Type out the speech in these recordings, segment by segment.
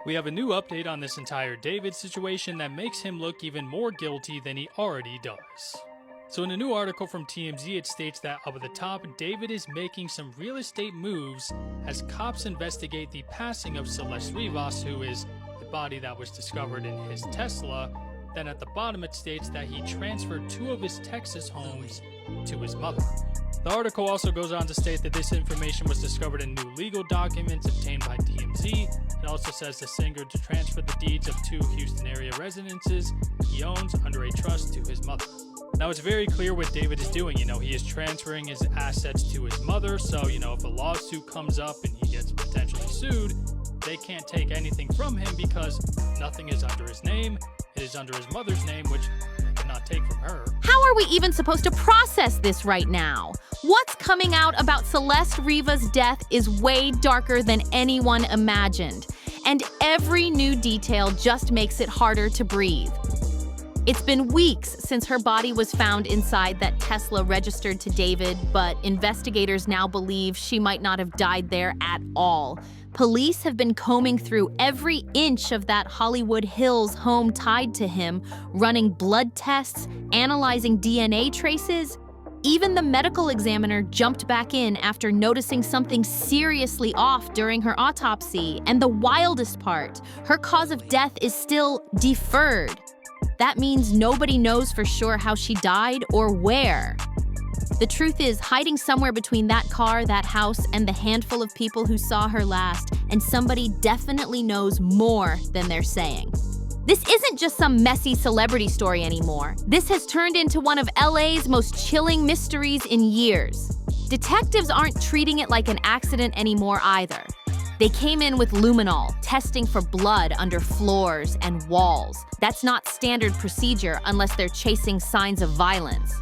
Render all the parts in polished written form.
We have a new update on this entire David situation that makes him look even more guilty than he already does. So in a new article from TMZ, it states that up at the top, David is making some real estate moves as cops investigate the passing of Celeste Rivas, who is the body that was discovered in his Tesla. Then at the bottom it states that he transferred 2 of his Texas homes to his mother. The article also goes on to state that this information was discovered in new legal documents obtained by TMZ. It also says the singer to transfer the deeds of 2 Houston area residences he owns under a trust to his mother. Now it's very clear what David is doing. He is transferring his assets to his mother, so if a lawsuit comes up and he gets potentially sued, they can't take anything from him because nothing is under his name. It is under his mother's name, which they cannot take from her. How are we even supposed to process this right now? What's coming out about Celeste Rivas' death is way darker than anyone imagined, and every new detail just makes it harder to breathe. It's been weeks since her body was found inside that Tesla registered to David, but investigators now believe she might not have died there at all. Police have been combing through every inch of that Hollywood Hills home tied to him, running blood tests, analyzing DNA traces. Even the medical examiner jumped back in after noticing something seriously off during her autopsy. And the wildest part, her cause of death is still deferred. That means nobody knows for sure how she died or where. The truth is, hiding somewhere between that car, that house, and the handful of people who saw her last, and somebody definitely knows more than they're saying. This isn't just some messy celebrity story anymore. This has turned into one of LA's most chilling mysteries in years. Detectives aren't treating it like an accident anymore either. They came in with luminol, testing for blood under floors and walls. That's not standard procedure unless they're chasing signs of violence.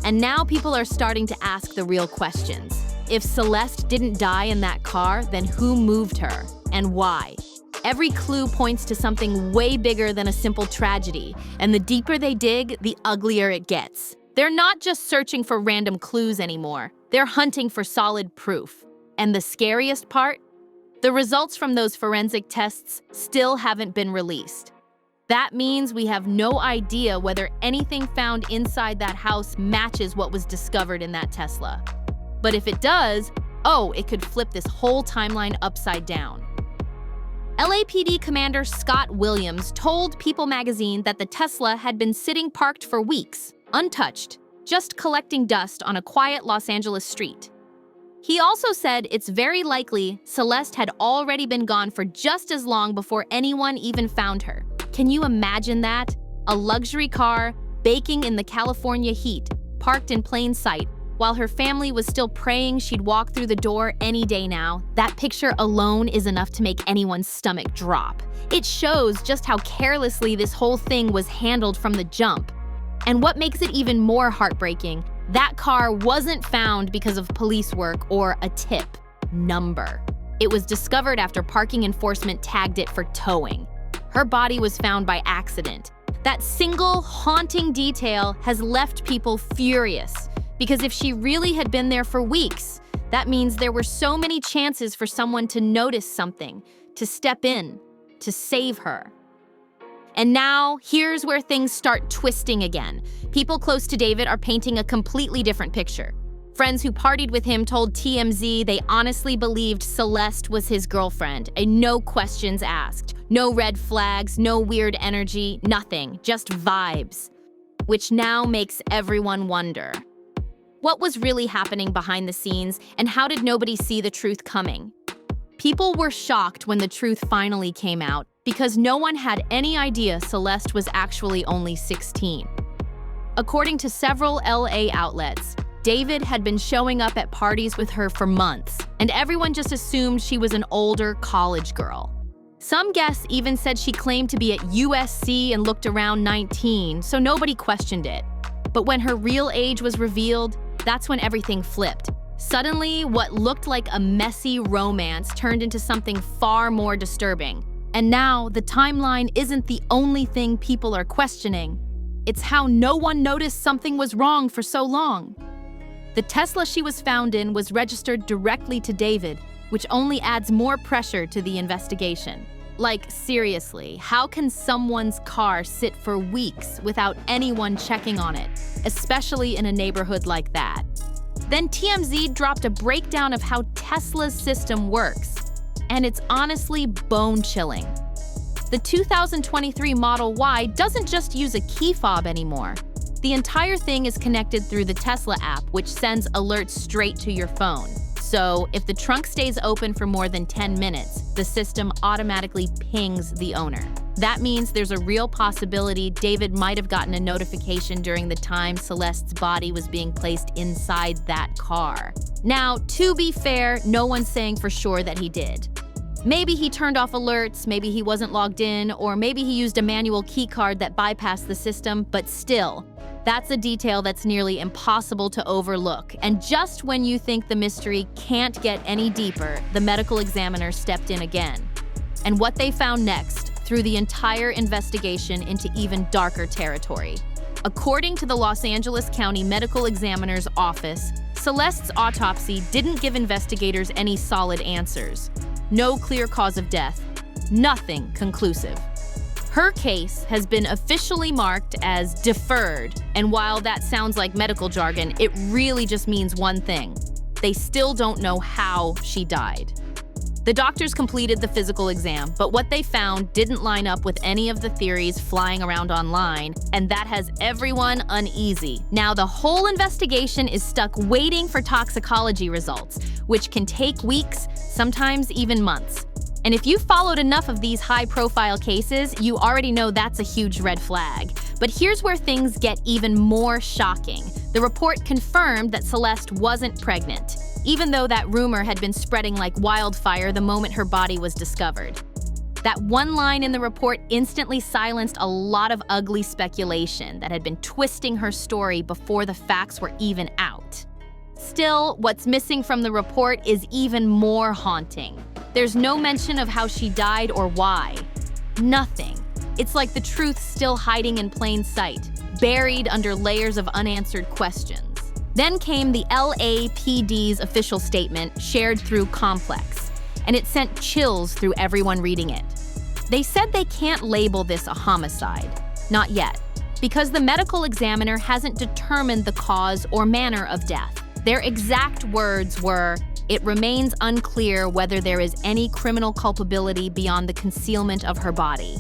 And now people are starting to ask the real questions. If Celeste didn't die in that car, then who moved her and why? Every clue points to something way bigger than a simple tragedy, and the deeper they dig, the uglier it gets. They're not just searching for random clues anymore. They're hunting for solid proof. And the scariest part? The results from those forensic tests still haven't been released. That means we have no idea whether anything found inside that house matches what was discovered in that Tesla. But if it does, it could flip this whole timeline upside down. LAPD Commander Scott Williams told People magazine that the Tesla had been sitting parked for weeks, untouched, just collecting dust on a quiet Los Angeles street. He also said it's very likely Celeste had already been gone for just as long before anyone even found her. Can you imagine that? A luxury car, baking in the California heat, parked in plain sight, while her family was still praying she'd walk through the door any day now. That picture alone is enough to make anyone's stomach drop. It shows just how carelessly this whole thing was handled from the jump. And what makes it even more heartbreaking, that car wasn't found because of police work or a tip number. It was discovered after parking enforcement tagged it for towing. Her body was found by accident. That single haunting detail has left people furious, because if she really had been there for weeks, that means there were so many chances for someone to notice something, to step in, to save her. And now, here's where things start twisting again. People close to David are painting a completely different picture. Friends who partied with him told TMZ they honestly believed Celeste was his girlfriend, and no questions asked. No red flags, no weird energy, nothing, just vibes. Which now makes everyone wonder. What was really happening behind the scenes, and how did nobody see the truth coming? People were shocked when the truth finally came out, because no one had any idea Celeste was actually only 16. According to several LA outlets, David had been showing up at parties with her for months, and everyone just assumed she was an older college girl. Some guests even said she claimed to be at USC and looked around 19, so nobody questioned it. But when her real age was revealed, that's when everything flipped. Suddenly, what looked like a messy romance turned into something far more disturbing. And now, the timeline isn't the only thing people are questioning. It's how no one noticed something was wrong for so long. The Tesla she was found in was registered directly to David, which only adds more pressure to the investigation. Like, seriously, how can someone's car sit for weeks without anyone checking on it, especially in a neighborhood like that? Then TMZ dropped a breakdown of how Tesla's system works, and it's honestly bone-chilling. The 2023 Model Y doesn't just use a key fob anymore. The entire thing is connected through the Tesla app, which sends alerts straight to your phone. So, if the trunk stays open for more than 10 minutes, the system automatically pings the owner. That means there's a real possibility David might have gotten a notification during the time Celeste's body was being placed inside that car. Now, to be fair, no one's saying for sure that he did. Maybe he turned off alerts, maybe he wasn't logged in, or maybe he used a manual key card that bypassed the system, but still, that's a detail that's nearly impossible to overlook. And just when you think the mystery can't get any deeper, the medical examiner stepped in again. And what they found next threw the entire investigation into even darker territory. According to the Los Angeles County Medical Examiner's Office, Celeste's autopsy didn't give investigators any solid answers. No clear cause of death. Nothing conclusive. Her case has been officially marked as deferred, and while that sounds like medical jargon, it really just means one thing. They still don't know how she died. The doctors completed the physical exam, but what they found didn't line up with any of the theories flying around online, and that has everyone uneasy. Now, the whole investigation is stuck waiting for toxicology results, which can take weeks, sometimes even months. And if you followed enough of these high-profile cases, you already know that's a huge red flag. But here's where things get even more shocking. The report confirmed that Celeste wasn't pregnant, even though that rumor had been spreading like wildfire the moment her body was discovered. That one line in the report instantly silenced a lot of ugly speculation that had been twisting her story before the facts were even out. Still, what's missing from the report is even more haunting. There's no mention of how she died or why. Nothing. It's like the truth's still hiding in plain sight, buried under layers of unanswered questions. Then came the LAPD's official statement shared through Complex, and it sent chills through everyone reading it. They said they can't label this a homicide. Not yet, because the medical examiner hasn't determined the cause or manner of death. Their exact words were, "It remains unclear whether there is any criminal culpability beyond the concealment of her body."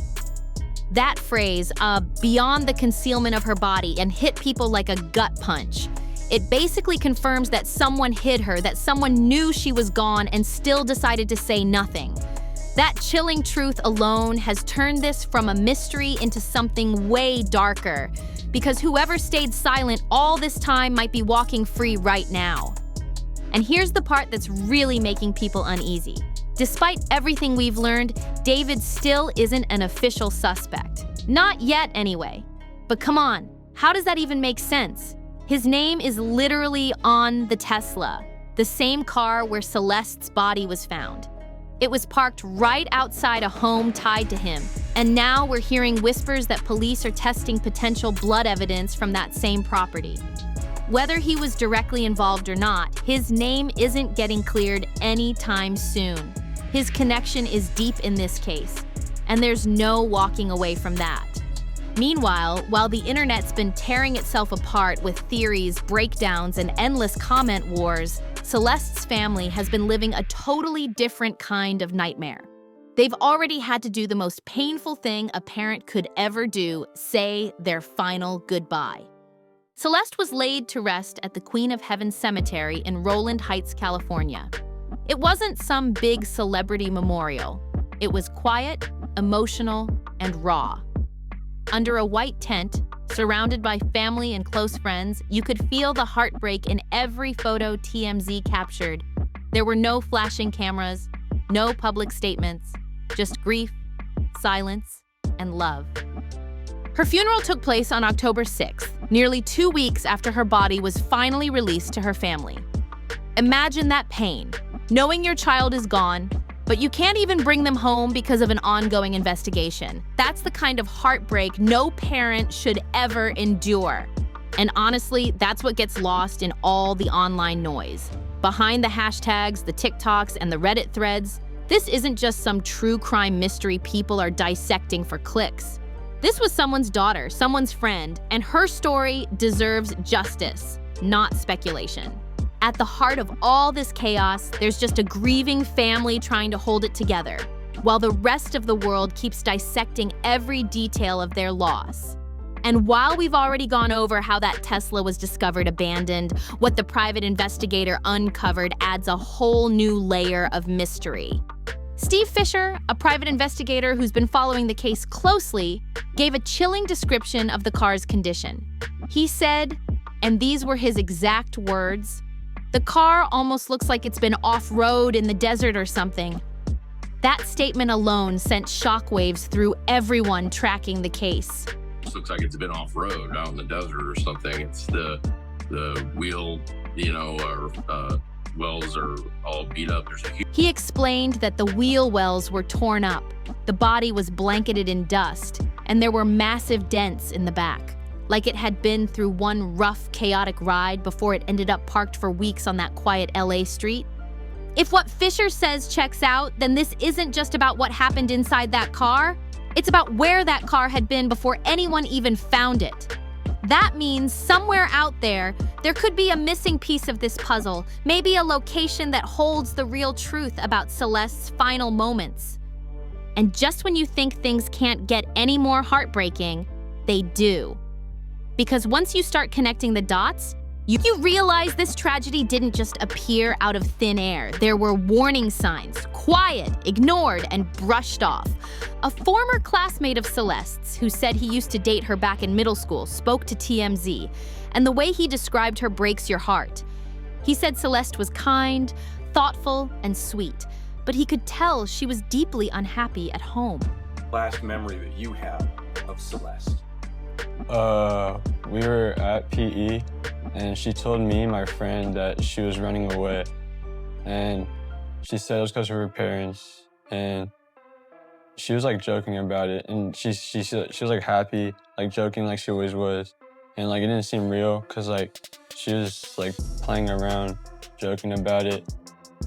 That phrase, beyond the concealment of her body, and hit people like a gut punch. It basically confirms that someone hid her, that someone knew she was gone and still decided to say nothing. That chilling truth alone has turned this from a mystery into something way darker, because whoever stayed silent all this time might be walking free right now. And here's the part that's really making people uneasy. Despite everything we've learned, David still isn't an official suspect. Not yet, anyway. But come on, how does that even make sense? His name is literally on the Tesla, the same car where Celeste's body was found. It was parked right outside a home tied to him, and now we're hearing whispers that police are testing potential blood evidence from that same property. Whether he was directly involved or not, his name isn't getting cleared anytime soon. His connection is deep in this case, and there's no walking away from that. Meanwhile, while the internet's been tearing itself apart with theories, breakdowns, and endless comment wars, Celeste's family has been living a totally different kind of nightmare. They've already had to do the most painful thing a parent could ever do, say their final goodbye. Celeste was laid to rest at the Queen of Heaven Cemetery in Roland Heights, California. It wasn't some big celebrity memorial. It was quiet, emotional, and raw. Under a white tent, surrounded by family and close friends, you could feel the heartbreak in every photo TMZ captured. There were no flashing cameras, no public statements, just grief, silence, and love. Her funeral took place on October 6th, nearly 2 weeks after her body was finally released to her family. Imagine that pain, knowing your child is gone, but you can't even bring them home because of an ongoing investigation. That's the kind of heartbreak no parent should ever endure. And honestly, that's what gets lost in all the online noise. Behind the hashtags, the TikToks, and the Reddit threads, This isn't just some true crime mystery people are dissecting for clicks. This was someone's daughter, someone's friend, and her story deserves justice, not speculation. At the heart of all this chaos, there's just a grieving family trying to hold it together, while the rest of the world keeps dissecting every detail of their loss. And while we've already gone over how that Tesla was discovered abandoned, what the private investigator uncovered adds a whole new layer of mystery. Steve Fisher, a private investigator who's been following the case closely, gave a chilling description of the car's condition. He said, and these were his exact words, "The car almost looks like it's been off-road in the desert or something." That statement alone sent shockwaves through everyone tracking the case. This looks like it's been off-road out in the desert or something. It's the wheel, wells are all beat up. He explained that the wheel wells were torn up, the body was blanketed in dust, and there were massive dents in the back, like it had been through one rough, chaotic ride before it ended up parked for weeks on that quiet LA street. If what Fisher says checks out, then this isn't just about what happened inside that car. It's about where that car had been before anyone even found it. That means somewhere out there could be a missing piece of this puzzle, maybe a location that holds the real truth about Celeste's final moments. And just when you think things can't get any more heartbreaking, they do. Because once you start connecting the dots, you realize this tragedy didn't just appear out of thin air. There were warning signs, quiet, ignored, and brushed off. A former classmate of Celeste's, who said he used to date her back in middle school, spoke to TMZ, and the way he described her breaks your heart. He said Celeste was kind, thoughtful, and sweet, but he could tell she was deeply unhappy at home. Last memory that you have of Celeste? We were at PE, and she told me and my friend that she was running away, and she said it was because of her parents, and she was like joking about it, and she was like happy, like joking like she always was, and like it didn't seem real because like she was like playing around, joking about it.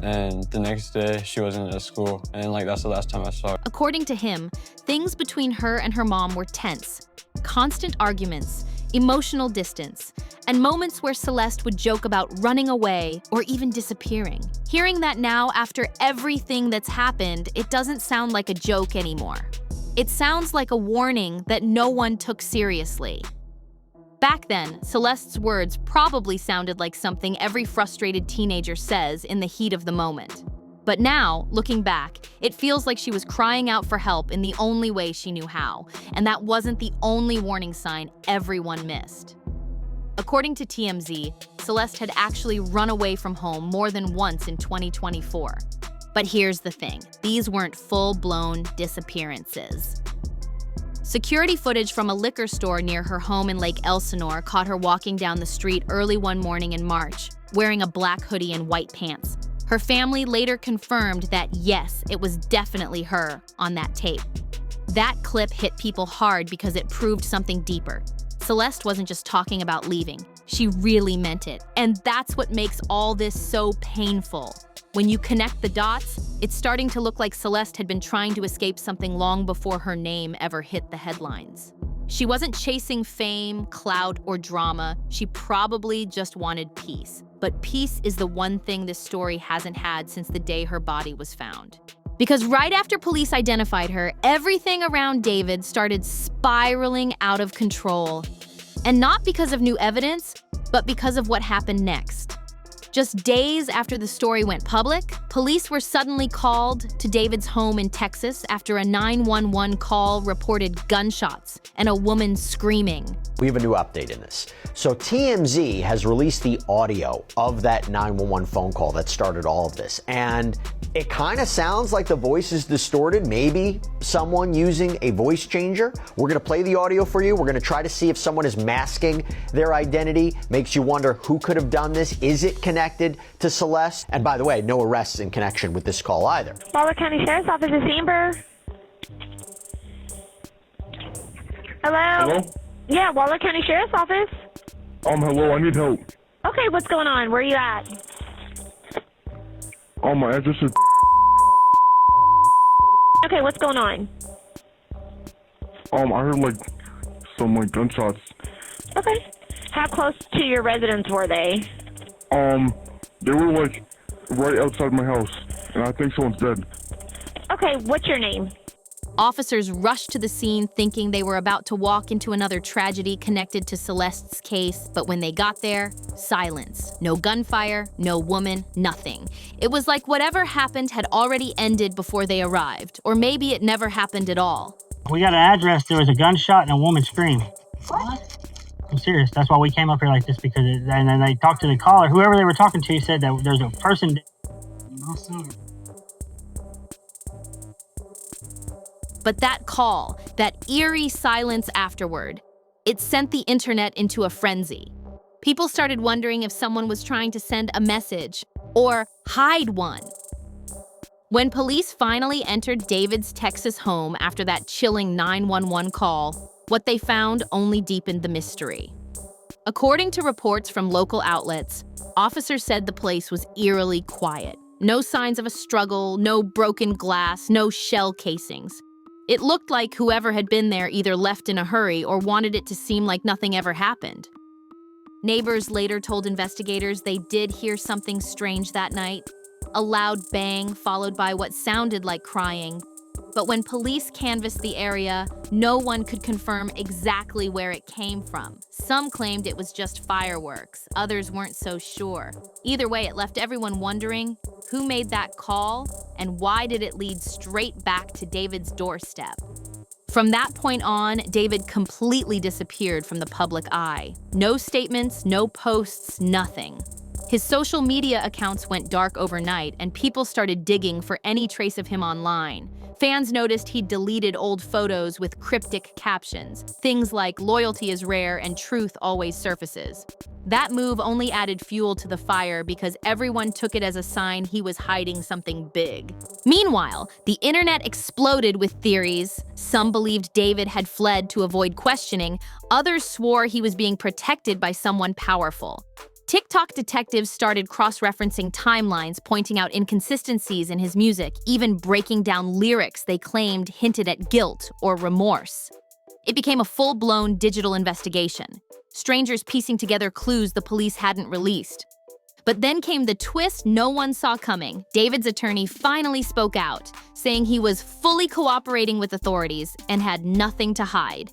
And the next day she wasn't at school, and like that's the last time I saw her. According to him, things between her and her mom were tense. Constant arguments, emotional distance, and moments where Celeste would joke about running away or even disappearing. Hearing that now, after everything that's happened, it doesn't sound like a joke anymore. It sounds like a warning that no one took seriously. Back then, Celeste's words probably sounded like something every frustrated teenager says in the heat of the moment. But now, looking back, it feels like she was crying out for help in the only way she knew how, and that wasn't the only warning sign everyone missed. According to TMZ, Celeste had actually run away from home more than once in 2024. But here's the thing, these weren't full-blown disappearances. Security footage from a liquor store near her home in Lake Elsinore caught her walking down the street early one morning in March, wearing a black hoodie and white pants. Her family later confirmed that yes, it was definitely her on that tape. That clip hit people hard because it proved something deeper. Celeste wasn't just talking about leaving, she really meant it. And that's what makes all this so painful. When you connect the dots, it's starting to look like Celeste had been trying to escape something long before her name ever hit the headlines. She wasn't chasing fame, clout, or drama. She probably just wanted peace. But peace is the one thing this story hasn't had since the day her body was found. Because right after police identified her, everything around David started spiraling out of control. And not because of new evidence, but because of what happened next. Just days after the story went public, police were suddenly called to David's home in Texas after a 911 call reported gunshots and a woman screaming. We have a new update in this. So TMZ has released the audio of that 911 phone call that started all of this. And it kind of sounds like the voice is distorted, maybe someone using a voice changer. We're going to play the audio for you. We're going to try to see if someone is masking their identity. Makes you wonder who could have done this. Is it connected to Celeste? And by the way, no arrests in connection with this call either. Waller County Sheriff's Office is Amber. Hello? Hello? Yeah, Waller County Sheriff's Office. Hello, I need help. Okay, what's going on? Where are you at? My address is Okay, what's going on? I heard some gunshots. Okay. How close to your residence were they? They were right outside my house, and I think someone's dead. Okay, what's your name? Officers rushed to the scene thinking they were about to walk into another tragedy connected to Celeste's case, but when they got there, silence. No gunfire, no woman, nothing. It was like whatever happened had already ended before they arrived, or maybe it never happened at all. We got an address, there was a gunshot and a woman screamed. What? I'm serious, that's why we came up here like this, because and then they talked to the caller. Whoever they were talking to said that there's a person. No, sir. But that call, that eerie silence afterward, it sent the internet into a frenzy. People started wondering if someone was trying to send a message or hide one. When police finally entered David's Texas home after that chilling 911 call, what they found only deepened the mystery. According to reports from local outlets, officers said the place was eerily quiet. No signs of a struggle, no broken glass, no shell casings. It looked like whoever had been there either left in a hurry or wanted it to seem like nothing ever happened. Neighbors later told investigators they did hear something strange that night, a loud bang followed by what sounded like crying. But when police canvassed the area, no one could confirm exactly where it came from. Some claimed it was just fireworks, others weren't so sure. Either way, it left everyone wondering who made that call and why did it lead straight back to David's doorstep. From that point on, David completely disappeared from the public eye. No statements, no posts, nothing. His social media accounts went dark overnight, and people started digging for any trace of him online. Fans noticed he'd deleted old photos with cryptic captions, things like "loyalty is rare and truth always surfaces." That move only added fuel to the fire because everyone took it as a sign he was hiding something big. Meanwhile, the internet exploded with theories. Some believed David had fled to avoid questioning, others swore he was being protected by someone powerful. TikTok detectives started cross-referencing timelines, pointing out inconsistencies in his music, even breaking down lyrics they claimed hinted at guilt or remorse. It became a full-blown digital investigation, strangers piecing together clues the police hadn't released. But then came the twist no one saw coming. David's attorney finally spoke out, saying he was fully cooperating with authorities and had nothing to hide.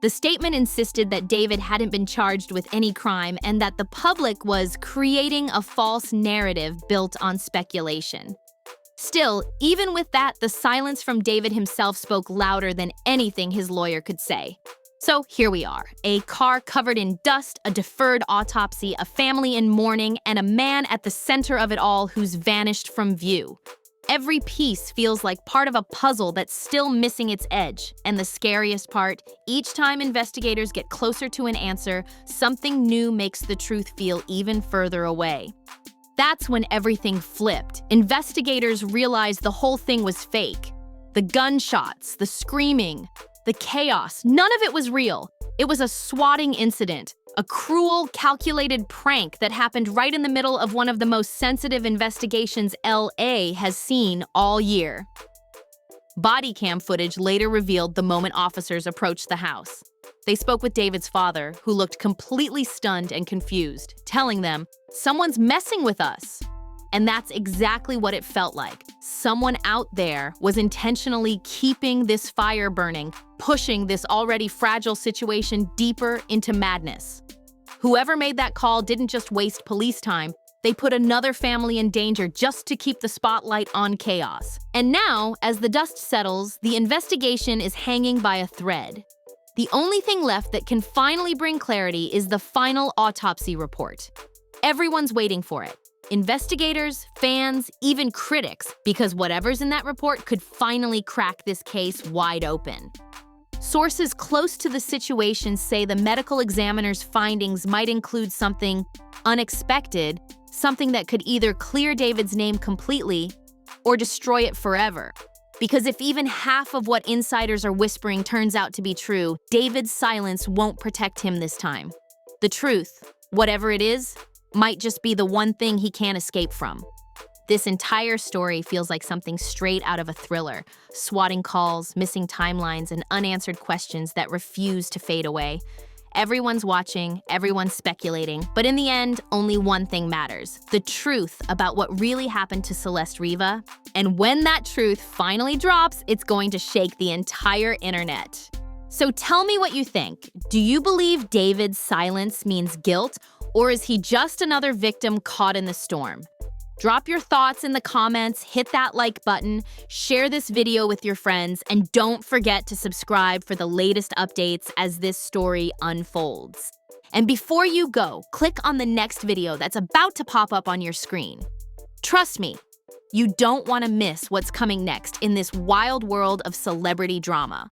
The statement insisted that David hadn't been charged with any crime and that the public was creating a false narrative built on speculation. Still, even with that, the silence from David himself spoke louder than anything his lawyer could say. So here we are, a car covered in dust, a deferred autopsy, a family in mourning, and a man at the center of it all who's vanished from view. Every piece feels like part of a puzzle that's still missing its edge. And the scariest part, each time investigators get closer to an answer, something new makes the truth feel even further away. That's when everything flipped. Investigators realized the whole thing was fake. The gunshots, the screaming, the chaos, none of it was real. It was a swatting incident, a cruel, calculated prank that happened right in the middle of one of the most sensitive investigations LA has seen all year. Body cam footage later revealed the moment officers approached the house. They spoke with David's father, who looked completely stunned and confused, telling them, "Someone's messing with us." And that's exactly what it felt like. Someone out there was intentionally keeping this fire burning, pushing this already fragile situation deeper into madness. Whoever made that call didn't just waste police time, they put another family in danger just to keep the spotlight on chaos. And now, as the dust settles, the investigation is hanging by a thread. The only thing left that can finally bring clarity is the final autopsy report. Everyone's waiting for it. Investigators, fans, even critics, because whatever's in that report could finally crack this case wide open. Sources close to the situation say the medical examiner's findings might include something unexpected, something that could either clear David's name completely or destroy it forever. Because if even half of what insiders are whispering turns out to be true, David's silence won't protect him this time. The truth, whatever it is, might just be the one thing he can't escape from. This entire story feels like something straight out of a thriller, swatting calls, missing timelines, and unanswered questions that refuse to fade away. Everyone's watching, everyone's speculating, but in the end, only one thing matters: the truth about what really happened to Celeste Riva. And when that truth finally drops, it's going to shake the entire internet. So tell me what you think. Do you believe David's silence means guilt, or is he just another victim caught in the storm? Drop your thoughts in the comments, hit that like button, share this video with your friends, and don't forget to subscribe for the latest updates as this story unfolds. And before you go, click on the next video that's about to pop up on your screen. Trust me, you don't want to miss what's coming next in this wild world of celebrity drama.